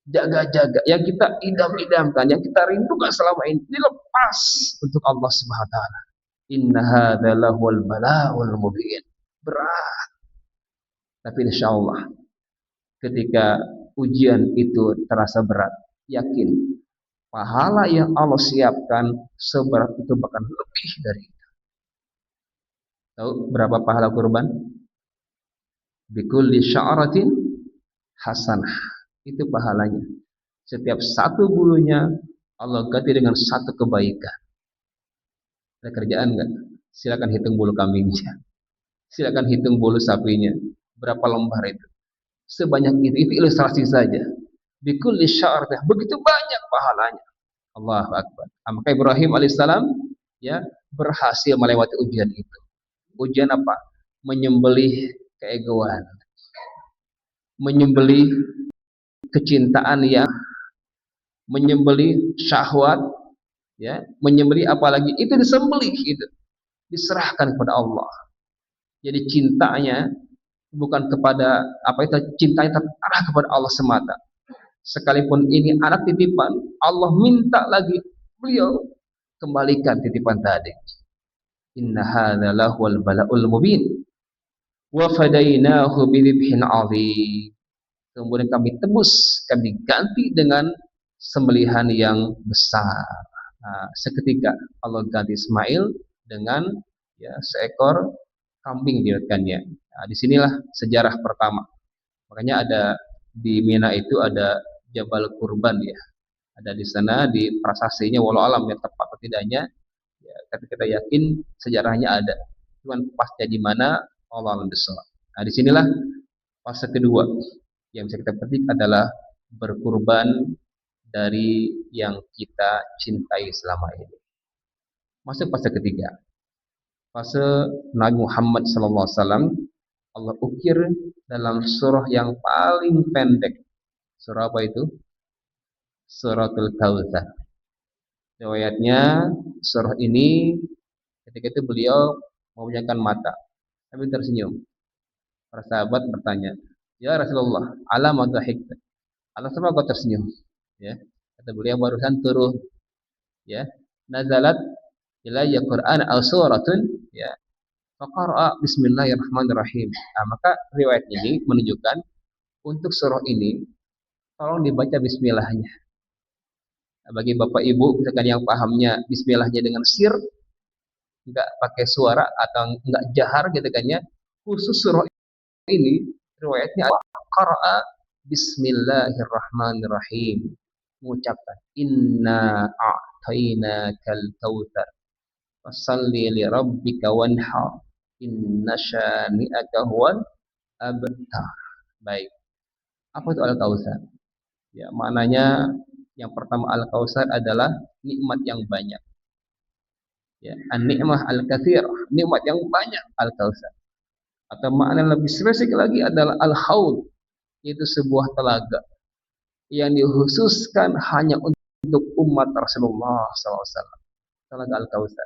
jaga-jaga, yang kita idam-idamkan, yang kita rindukan selama ini, dilepas untuk Allah Subhanahu wa taala. Inna hadzal lahul bala'ul mubin. Berat, tapi insyaallah ketika ujian itu terasa berat, yakin pahala yang Allah siapkan seberat itu bahkan lebih dari itu. Tahu berapa pahala kurban? Bikulli sya'ratin hasanah. Itu pahalanya. Setiap satu bulunya Allah ganti dengan satu kebaikan. Ada kerjaan enggak? Silakan hitung bulu kambingnya. Silakan hitung bulu sapinya. Berapa lembar itu? Sebanyak itu. Itu ilustrasi saja. Bikulli sya'ratin. Begitu banyak pahalanya. Allahu Akbar. Maka Ibrahim alaihissalam ya berhasil melewati ujian itu. Ujian apa? Menyembelih keegoan, menyembelih kecintaan yang, menyembelih syahwat, ya, menyembelih apalagi itu disembelih, itu diserahkan kepada Allah. Jadi cintanya bukan kepada apa itu, cintanya terarah kepada Allah semata. Sekalipun ini anak titipan, Allah minta lagi beliau kembalikan titipan tadi. Inna hadza lahul bala'ul mubin wa fadainahu bidhibhin 'adzim. Kemudian kami tebus, kami ganti dengan sembelihan yang besar. Nah, seketika Allah ganti Ismail dengan ya seekor kambing diriwayatkannya. Nah, disinilah sejarah pertama. Makanya ada di Mina itu ada Jabal Kurban ya. Ada di sana di prasasinya, walau alam yang tepat atau tidaknya. Ya, tapi kita yakin sejarahnya ada. Cuman pasnya di mana Allah alam bisawab. Nah, disinilah fase kedua yang bisa kita petik adalah berkurban dari yang kita cintai selama ini. Masuk fase ketiga, fase Nabi Muhammad SAW. Allah ukir dalam surah yang paling pendek. Surah apa itu? Suratul Kautsar. Riwayatnya surah ini ketika itu beliau mempunyai mata, tapi tersenyum. Para sahabat bertanya, ya Rasulullah, alam atau hikmah? Alas apa kau tersenyum? Ya, kata beliau barusan turun. Ya, nazalat ilayya Qur'an al suratun. Ya, faqara'a bismillahirrahmanirrahim. Nah, maka riwayat ini menunjukkan untuk surah ini tolong dibaca bismillahnya. Nah, bagi bapak ibu misalkan yang pahamnya bismillahnya dengan sir, enggak pakai suara atau enggak jahar gitu kan ya, khusus surah ini riwayatnya qara'a bismillahirrahmanirrahim, mengucapkan inna a'tainakal kautsar fasalli li rabbika wanhar inna syani'aka huwal abtar. Baik, apa itu al-kautsar? Ya, maknanya yang pertama al-kautsar adalah nikmat yang banyak. Ya, an-ni'mah al-katsir, nikmat yang banyak al-kautsar. Atau makna lebih spesifik lagi adalah al-haud, itu sebuah telaga yang dikhususkan hanya untuk umat Rasulullah SAW. Telaga Al-Kautsar.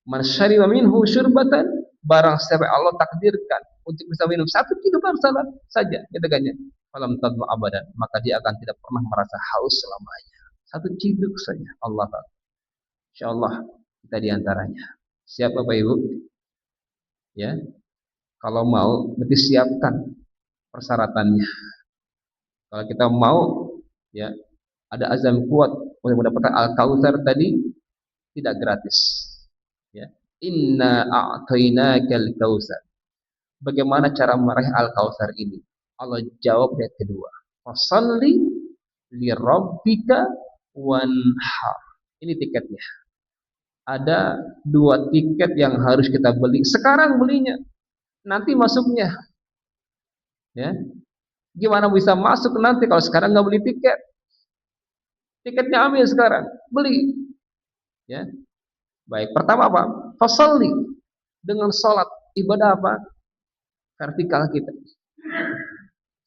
Man syariba minhu syurbatan, barang siapa Allah takdirkan untuk bisa minum satu cidukan saja, katakannya, falam tadma abadan, maka dia akan tidak pernah merasa haus selamanya. Satu ciduk saja. Allah Ta'ala. Insyaallah kita diantaranya. Siap Bapak Ibu? Ya. Kalau mau, berarti siapkan persyaratannya. Kalau kita mau, ya, ada azam kuat untuk mendapatkan al-kautsar tadi, tidak gratis. Ya, inna a'tainakal kautsar. Bagaimana cara meraih al-kautsar ini? Allah jawab ayat kedua. Fasalli li rabbika wanhar. Ini tiketnya. Ada 2 tiket yang harus kita beli. Sekarang belinya, nanti masuknya. Ya. Gimana bisa masuk nanti kalau sekarang nggak beli tiket? Tiketnya ambil sekarang, beli. Ya, baik. Pertama apa? Fasalli, dengan sholat, ibadah apa? Vertikal kita.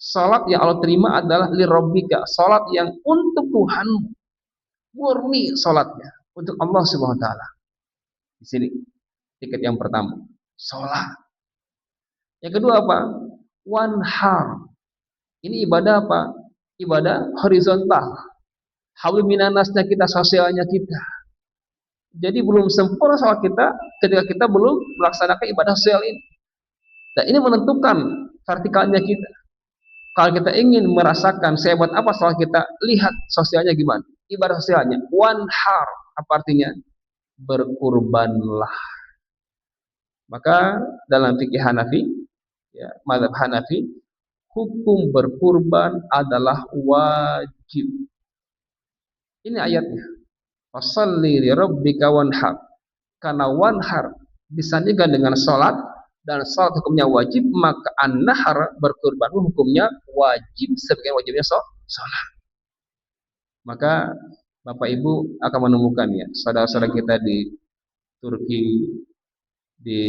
Sholat yang Allah terima adalah lirabbika, sholat yang untuk Tuhan, murni sholatnya untuk Allah Subhanahu Wa Taala. Di sini Tiket yang pertama, sholat. Yang kedua apa? Wanhar. Ini ibadah apa? Ibadah horizontal. Hablum minannasnya kita, sosialnya kita. Jadi belum sempurna sholat kita ketika kita belum melaksanakan ibadah sosial ini. Dan ini menentukan vertikalnya kita. Kalau kita ingin merasakan sehebat apa sholat kita, lihat sosialnya gimana. Ibadah sosialnya. Wanhar. Apa artinya? Berkurbanlah. Maka dalam fikih Hanafi, ya, mazhab Hanafi, hukum berkurban adalah wajib. Ini ayatnya. Fasholli li rabbika wanhar. Karena wanhar disandingkan dengan salat dan salat hukumnya wajib, maka an-nahar berkurban hukumnya wajib sebagai wajibnya salat. Maka Bapak Ibu akan menemukan ya saudara-saudara kita di Turki, di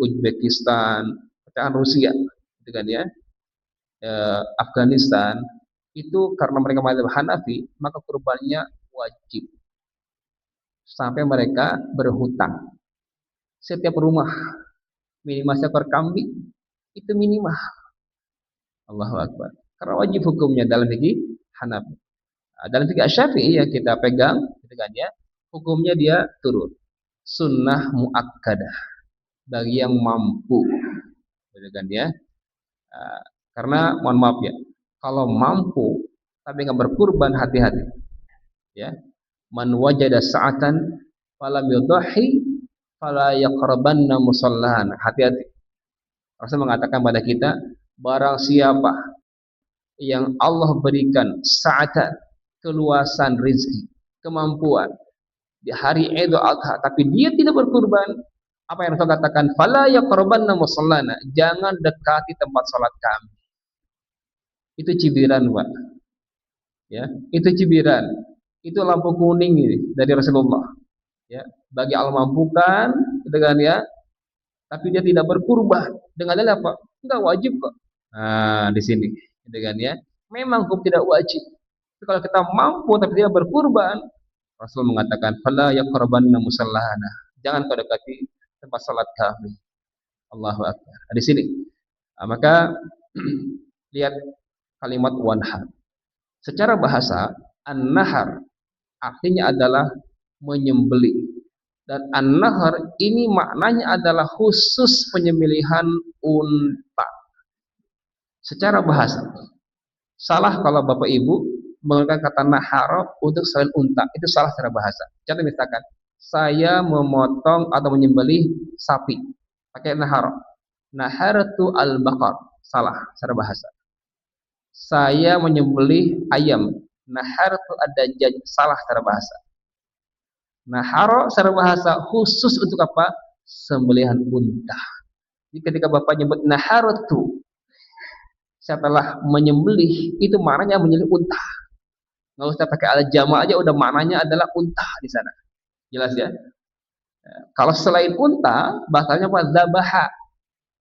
Uzbekistan, bahkan Rusia, gitu kan ya, Afghanistan, itu karena mereka mazhab Hanafi, maka kurbannya wajib. Sampai mereka berhutang. Setiap rumah minimal seekor kambing itu minimal. Allahu Akbar. Karena wajib hukumnya dalam fikih Hanafi. Dalam fikih Syafi'i yang kita pegang, gitu kan ya, hukumnya dia turun. Sunnah muakkadah bagi yang mampu, gitu kan ya. Karena mohon maaf ya, kalau mampu tapi nggak berkurban, hati-hati. Ya, man wajada sa'atan falam yudhi fala yaqrabanna musallana. Hati-hati. Rasul mengatakan pada kita, barang siapa yang Allah berikan sa'atan, keluasan rezeki, kemampuan di hari Idul Adha, tapi dia tidak berkurban, apa yang Rasul katakan? Fala yaqrabanna musallana. Jangan dekati tempat salat kami. Itu cibiran, Pak. Ya, itu cibiran. Itu lampu kuning ini dari Rasulullah. Ya, bagi Allah mampukan, gitu kan ya. Tapi dia tidak berkurban. Dengan dalil apa? Enggak wajib kok. Nah, di sini, gitu kan ya. Memang hukum tidak wajib. Tapi kalau kita mampu tapi tidak berkurban, Rasul mengatakan, "Fala yaqrabanna musallahana." Jangan kau dekati tempat salat kami. Allahu Akbar. Di sini. Nah, maka lihat kalimat wanhar. Secara bahasa, an-nahar artinya adalah menyembelih. Dan an-nahar ini maknanya adalah khusus penyembelihan unta. Secara bahasa. Salah kalau Bapak Ibu menggunakan kata nahar untuk selain unta. Itu salah secara bahasa. Contoh misalkan, saya memotong atau menyembelih sapi. Pakai nahar. Nahartu al-baqar. Salah secara bahasa. Saya menyembelih ayam. Nahartu ad-dajjaj. Salah secara bahasa. Nahar secara bahasa khusus untuk apa? Sembelihan unta. Jadi ketika Bapak nyebut nahartu, setelah menyembelih, itu maknanya menyembelih unta. Nggak usah pakai al-jama' aja, udah maknanya adalah unta di sana. Jelas ya? Kalau selain unta, bahasanya apa? Zabaha.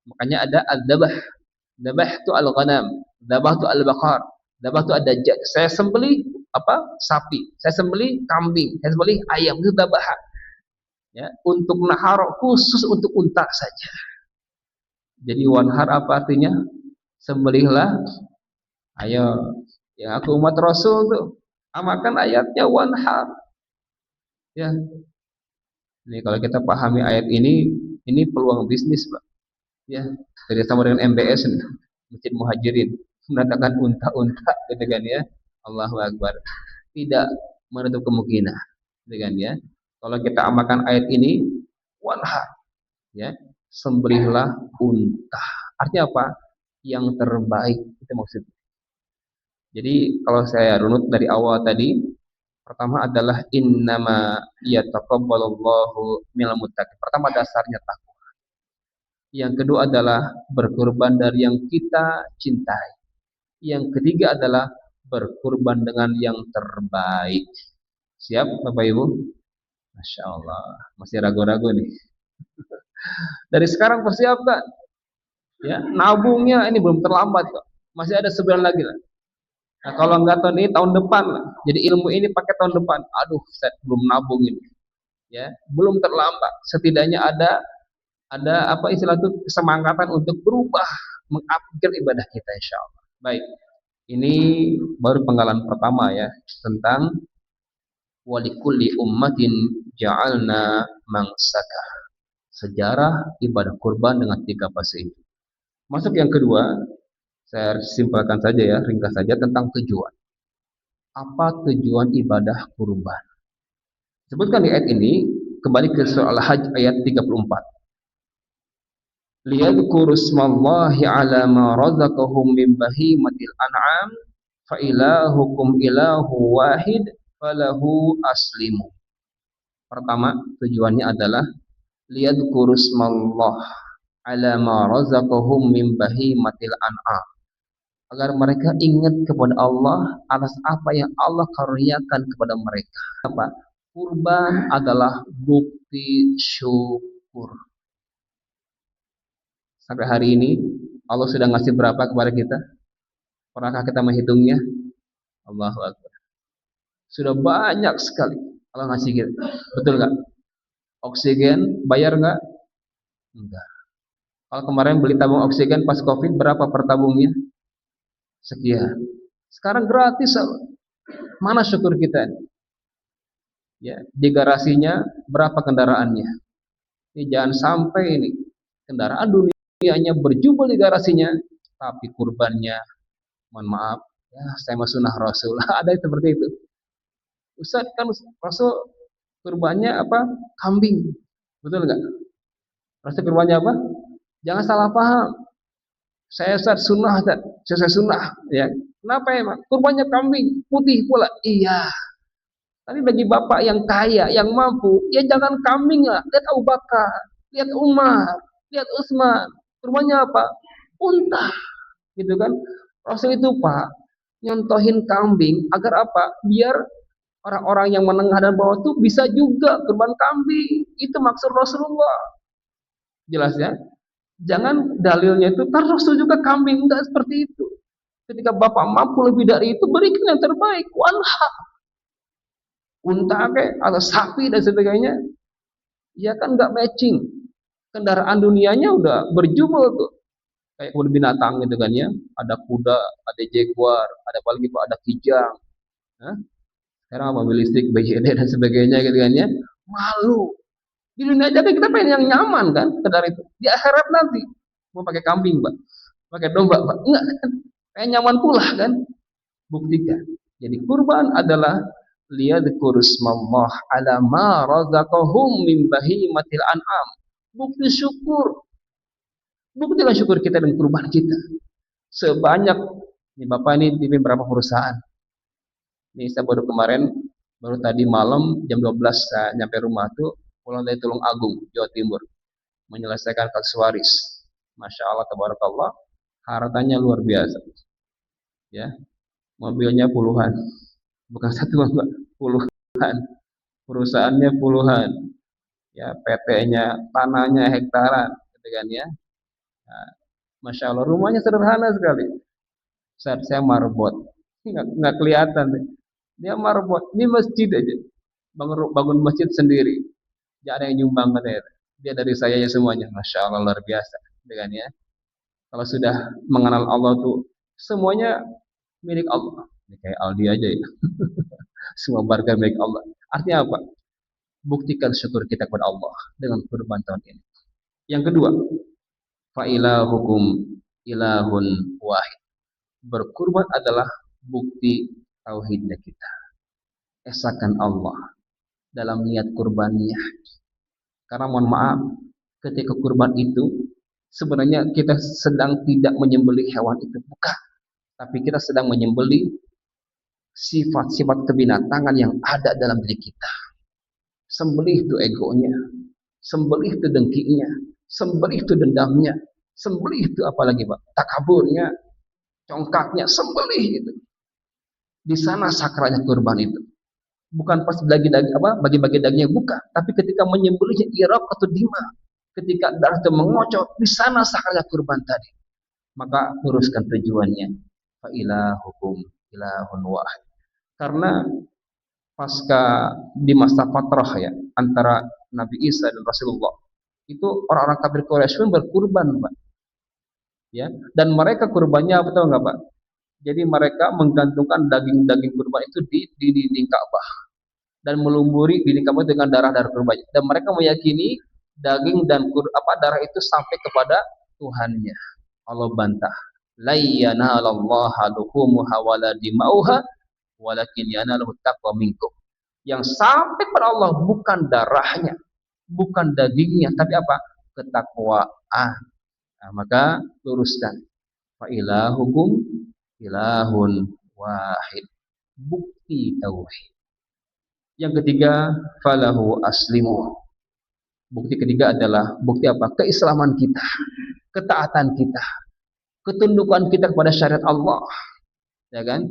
Makanya ada al-zabah. Zabah itu al-ghanam. Zabah itu al-baqar. Zabah itu ad-dajjal. Saya sembelih apa? Sapi. Saya sembelih kambing. Saya sembelih ayam. Itu zabah. Ya, untuk nahar khusus untuk unta saja. Jadi wanhar apa artinya? Sembelihlah. Ayo, yang aku umat Rasul tuh amalkan ayatnya wanhar. Ya. Ini kalau kita pahami ayat ini peluang bisnis, Pak. Ya, kerjasama dengan MBS nih, Masjid Muhajirin, mendatangkan unta-unta, gitu kan ya. Allahu Akbar. Tidak menutup kemungkinan, gitu kan ya. Kalau kita amalkan ayat ini, wanhar, ya, sembelihlah unta. Artinya apa? Yang terbaik, itu maksudnya. Jadi kalau saya runut dari awal tadi, pertama adalah innama yataqabbalullahu minal muttaqin. Pertama dasarnya takwa. Yang kedua adalah berkurban dari yang kita cintai. Yang ketiga adalah berkurban dengan yang terbaik. Siap Bapak Ibu? Masya Allah, masih ragu-ragu nih. Dari sekarang persiapkan. Ya, nabungnya ini belum terlambat kok. Masih ada sebulan lagi lah. Nah, kalau enggak tahun ini tahun depan lah. Jadi ilmu ini pakai tahun depan. Aduh, saya belum nabung ini. Ya, belum terlambat. Setidaknya ada ada apa istilah itu kesemangatan untuk berubah, mengupgrade ibadah kita insyaallah. Baik, ini baru penggalan pertama ya tentang walikulli ummatin ja'alna mangsaka. Sejarah ibadah kurban dengan 3 fase itu. Masuk yang kedua, saya simpulkan saja ya, ringkas saja tentang tujuan. Apa tujuan ibadah kurban? Sebutkan di ayat ini, kembali ke surah Al-Hajj ayat 34. Liyadhkuru ismallahi ala ma razaqahum min bahimatil an'am fa ilahukum ilahu wahid falahu aslimu. Pertama, tujuannya adalah liyadhkuru ismallah ala ma razaqahum min bahimatil an'am, agar mereka ingat kepada Allah atas apa yang Allah karuniakan kepada mereka. Apa? Kurban adalah bukti syukur. Sampai hari ini Allah sudah ngasih berapa kepada kita? Pernahkah kita menghitungnya? Allahu Akbar. Sudah banyak sekali Allah ngasih kita. Betul nggak? Oksigen bayar nggak? Enggak. Kalau kemarin beli tabung oksigen pas COVID berapa per tabungnya? Sekian. Sekarang gratis. Mana syukur kita? Ya, di garasinya berapa kendaraannya? Ini jangan sampai ini kendaraan dunianya berjubel di garasinya, tapi kurbannya, mohon maaf, ya saya mah sunnah Rasul. Ada seperti itu. Ustaz kan Rasul kurbannya apa? Kambing. Betul nggak? Rasul kurbannya apa? Jangan salah paham. Saya Ustaz sunnah, saya sunnah. Ya. Kenapa emang? Kurbannya kambing, putih pula. Iya. Tapi bagi bapak yang kaya, yang mampu, ya jangan kambing lah. Lihat Abu Bakar, lihat Umar, lihat Utsman. Kurbannya apa? Unta. Gitu kan? Rasul itu Pak, nyontohin kambing agar apa? Biar orang-orang yang menengah dan bawah itu bisa juga kurban kambing. Itu maksud Rasulullah. Jelas ya? Jangan dalilnya itu, kan Rasul juga kambing. Enggak seperti itu. Ketika bapak mampu lebih dari itu, berikan yang terbaik. Wanha. Unta atau sapi dan sebagainya, ya kan nggak matching. Kendaraan dunianya udah berjubel tuh, kayak kebun binatang gitu kan ya. Ada kuda, ada jaguar, ada apalagi pak, ada kijang. Hah? Sekarang mobil listrik, BYD dan sebagainya gitu kan ya. Malu. Di dunia aja kan kita pengen yang nyaman kan, kendaraan itu. Di akhirat nanti mau pakai kambing, Pak. Pakai domba, Pak. Enggak kan. Pengen nyaman pula kan. Buktikan. Jadi kurban adalah liyadhkuru ismallah ala ma razaqahum min bahimatil an'am. Bukti syukur. Buktikan syukur kita dan kurban kita. Sebanyak ini Bapak ini pimpin berapa perusahaan? Ini saya baru kemarin, baru tadi malam jam 12 saya nyampe rumah tuh, pulang dari Tulungagung, Jawa Timur, menyelesaikan kasus waris. Masya Allah, tabarakallah, hartanya luar biasa. Ya, mobilnya puluhan, bukan satu, puluhan, perusahaannya puluhan, ya PT-nya, tanahnya hektaran, gitu kan ya. Nah, Masya Allah, rumahnya sederhana sekali. Saat saya marbot, nggak kelihatan deh. Dia marbot, ini masjid aja, bangun masjid sendiri, tidak ada yang nyumbang katanya. Dia dari saya ya semuanya, Masya Allah luar biasa, gitu kan ya. Kalau sudah mengenal Allah tuh semuanya milik Allah. Ini kayak Aldi aja ya. Semua barga milik Allah. Artinya apa? Buktikan syukur kita kepada Allah dengan kurban tahun ini. Yang kedua, fa ilahukum ilahun wahid. Berkurban adalah bukti tauhidnya kita. Esakan Allah dalam niat kurbannya. Karena mohon maaf, ketika kurban itu sebenarnya kita sedang tidak menyembelih hewan itu, bukan. Tapi kita sedang menyembelih sifat-sifat kebinatangan yang ada dalam diri kita. Sembelih itu egonya, sembelih itu dengkinya, sembelih itu dendamnya, sembelih itu apalagi Pak, takaburnya, congkaknya, sembelih itu. Di sana sakralnya kurban itu. Bukan pas bagi-bagi dagingnya, bukan, tapi ketika menyembelihnya iraq atau dima, ketika darah itu mengocok, di sana sakralnya kurban tadi. Maka luruskan tujuannya. Fa ilahukum ilahun wahid. Karena pasca di masa fatrah ya antara Nabi Isa dan Rasulullah Itu orang-orang kafir Quraisy pun berkurban, Pak. Ya, dan mereka kurbannya apa tahu nggak, Pak? Jadi mereka menggantungkan daging-daging kurban itu di dinding Ka'bah dan melumburi dinding Ka'bah dengan darah-darah kurban. Dan mereka meyakini daging dan darah itu sampai kepada Tuhannya. Allah bantah. La yanalallaha luhumuha wala dimauha walakin yanaluhu taqwa minkum. Yang sampai pada Allah bukan darahnya, bukan dagingnya, tapi apa? Ketakwaan. Nah, maka luruskan. Fa ilahukum ilahun wahid. Bukti tauhid. Yang ketiga, falahu aslimu. Bukti ketiga adalah bukti apa? Keislaman kita, ketaatan kita, ketundukan kita kepada syariat Allah, ya kan?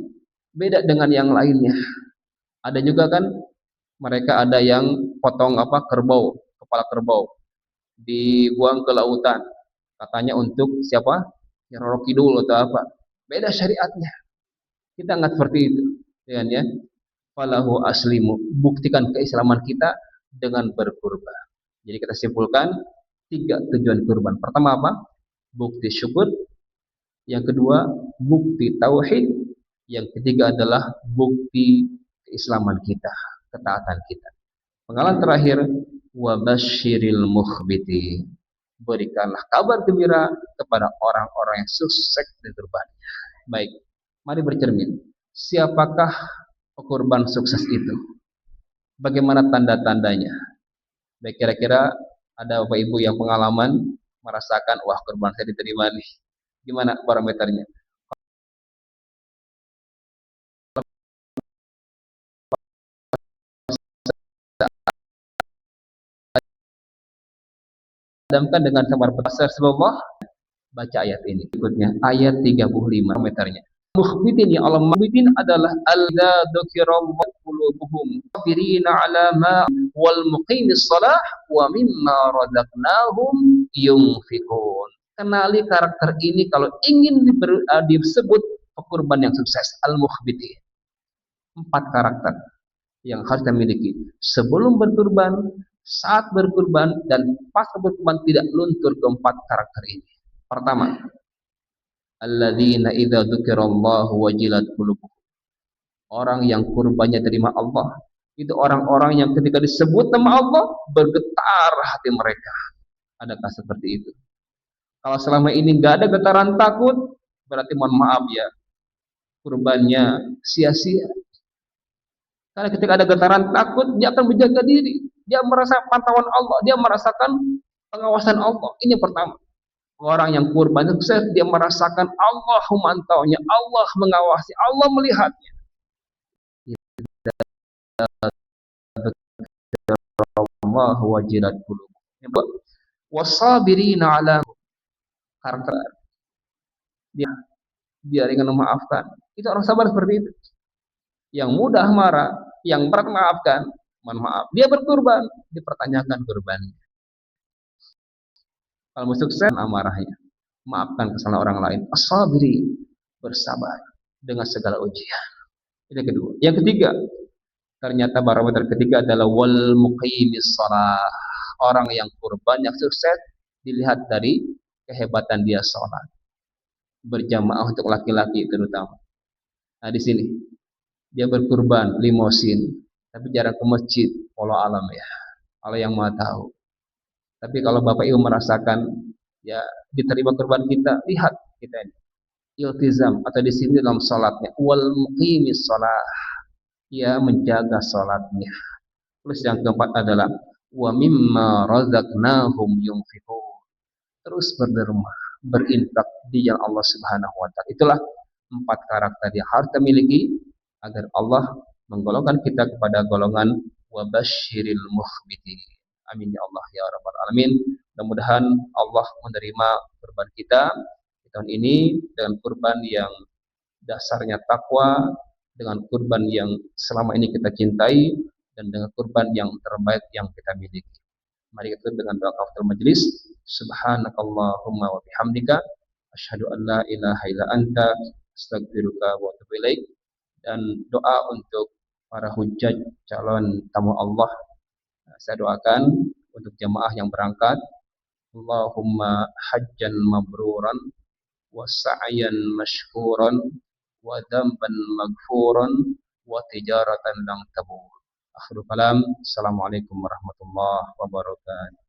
Beda dengan yang lainnya. Ada juga kan mereka ada yang potong kerbau, kepala kerbau dibuang ke lautan. Katanya untuk siapa? Ya Roro Kidul atau apa. Beda syariatnya. Kita nggak seperti itu. Ya kan ya? Falahu aslimu. Buktikan keislaman kita dengan berkurban. Jadi kita simpulkan 3 tujuan kurban. Pertama apa? Bukti syukur. Yang kedua, bukti tauhid. Yang ketiga adalah bukti keislaman kita, ketaatan kita. Pengalaman terakhir, wa basyiril mukhbiti. Berikanlah kabar gembira kepada orang-orang yang sukses di kurbannya. Baik, mari bercermin. Siapakah pekurban sukses itu? Bagaimana tanda-tandanya? Baik, kira-kira ada Bapak Ibu yang pengalaman merasakan, wah kurban saya diterima nih. Gimana parameternya? Padamkan dengan samar besar Rasulullah. Baca ayat ini berikutnya, ayat 35 meternya. Mukhbitin, ya Allah, mukhbitin adalah alladza dzukirallahu qulubuhum sabirina ala ma wal muqimis shalah wa mimma razaqnahum yunfiqun. Kenali karakter ini kalau ingin disebut pekurban yang sukses, al-mukhbitin. 4 karakter yang harus kita miliki sebelum berkurban, saat berkurban, dan pas berkurban, tidak luntur keempat karakter ini. Pertama, alladzina idza dzukirallahu wajilat qulubuhum. Orang yang kurbannya terima Allah, itu orang-orang yang ketika disebut nama Allah bergetar hati mereka. Adakah seperti itu? Kalau selama ini nggak ada getaran takut, berarti mohon maaf ya, kurbannya sia-sia. Karena ketika ada getaran takut, dia akan menjaga diri. Dia merasa pantauan Allah, dia merasakan pengawasan Allah. Ini yang pertama. Orang yang kurban sukses, dia merasakan Allah memantaunya, Allah mengawasi, Allah melihatnya. Allah wajilat qulubuhum. Wasabirina ala karakter. Dia ringan memaafkan. Itu orang sabar seperti itu. Yang mudah marah, yang berat maafkan, mohon maaf. Dia berkurban, dipertanyakan kurbannya. Kalau sukses, amarahnya. Maafkan kesalahan orang lain. As-sabiri, bersabar dengan segala ujian. Ini kedua. Yang ketiga, ternyata barometer ketiga adalah wal muqimis shalah. Orang yang kurban yang sukses dilihat dari kehebatan dia sholat. Berjamaah untuk laki-laki terutama. Nah, di sini dia berkurban limosin, tapi jarang ke masjid. Wallahu alam ya. Allah yang Maha tahu. Tapi kalau Bapak Ibu merasakan ya diterima kurban kita, lihat kita ini iltizam atau di sini dalam salatnya wal muqimis shalah. Ia menjaga salatnya. Terus yang keempat adalah wa mimma razaqnahum yunfiqun. Terus berderma, berinfak di jalan Allah Subhanahu wa taala. Itulah 4 karakter yang harus kita miliki agar Allah menggolongkan kita kepada golongan wabasyiril mukhbitin. Amin ya Allah ya rabbal alamin. Mudah-mudahan Allah menerima kurban kita di tahun ini dengan kurban yang dasarnya takwa, dengan kurban yang selama ini kita cintai, dan dengan kurban yang terbaik yang kita miliki. Mari kita dengan doa kafaratul majelis. Subhanakallahumma wa bihamdika asyhadu an la ilaha illa anta astaghfiruka wa atubu ilaik. Dan doa untuk para hujjaj calon tamu Allah. Saya doakan untuk jemaah yang berangkat Allahumma hajjan mabruran wa sa'yan mashkuran wa dhanban maghfuran wa tijaratan lang tabur. Akhirul kalam. Assalamualaikum warahmatullahi wabarakatuh.